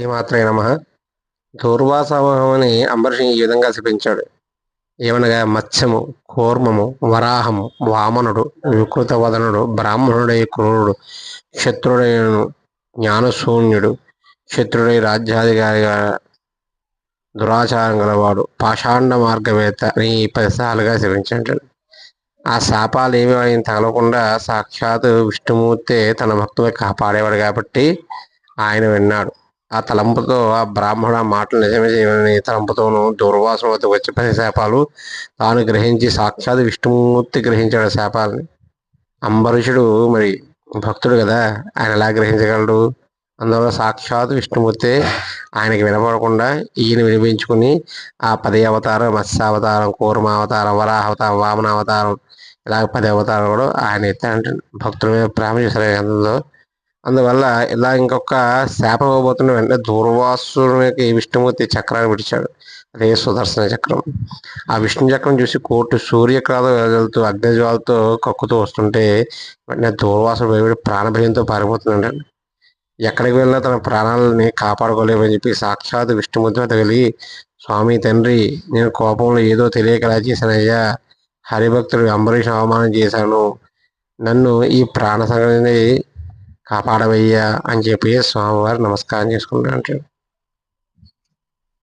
శ్రీమాత్రే నమః. దూర్వాసమని అంబరీషుని ఈ విధంగా శపించాడు. ఏమనగా మత్స్యము, కూర్మము, వరాహము, వామనుడు, వికృత వదనుడు, బ్రాహ్మణుడై క్రూరుడు, క్షత్రుడైనను జ్ఞానశూన్యుడు, క్షత్రుడై రాజ్యాధికారిగా దురాచారం గలవాడు, పాషాండ మార్గవేత్త అని 10 సార్లుగా శపించాడు. ఆ శాపాలు ఏమి ఆయన తగలకుండా సాక్షాత్ విష్ణుమూర్తే తన భక్తులు కాపాడేవాడు కాబట్టి ఆయన విన్నాడు. ఆ తలంపుతో ఆ బ్రాహ్మణ మాటలు నిజమే చేయని తలంపుతోనూ దూర్వాసుని వద్దకు వచ్చి 10 శాపాలు తాను గ్రహించి సాక్షాత్ విష్ణుమూర్తి గ్రహించాడు శాపాలని. అంబరీషుడు మరి భక్తుడు కదా, ఆయన ఎలా గ్రహించగలడు? అందువల్ల సాక్షాత్ విష్ణుమూర్తి ఆయనకి వినపడకుండా ఈయన వినిపించుకుని ఆ 10 అవతారం, మత్స్యావతారం, కూర్మావతారం, వరాహావతారం, వామనావతారం, ఇలా 10 అవతారం కూడా ఆయన ఎత్తాడంటే భక్తుల మీద ప్రేమ చేశారు. అందువల్ల ఇలా ఇంకొక శాపం ఇవ్వబోతున్న వెంటనే దూర్వాసునికి విష్ణుమూర్తి చక్రాన్ని విడిచాడు. అదే సుదర్శన చక్రం. ఆ విష్ణు చక్రం చూసి కోటి సూర్యకాంతులు వెలుగుతూ అగ్నిజ్వాలతో కక్కుతూ వస్తుంటే వెంటనే దూర్వాసుడు భయపడి ప్రాణభయంతో పారిపోతున్నాడు. ఎక్కడికి వెళ్ళినా తన ప్రాణాలని కాపాడుకోలేమని చెప్పి సాక్షాత్ విష్ణుమూర్తి వద్ద వెళ్ళి, స్వామి తండ్రి, నేను కోపంలో ఏదో తెలియక ఇలా చేశానయ్యా, హరిభక్తుడు అంబరీష్ అవమానం చేశాను, నన్ను ఈ ప్రాణ సంగతిని కాపాడవయ్యా అని చెప్పి స్వామివారు నమస్కారం చేసుకుంటూ అంటాడు.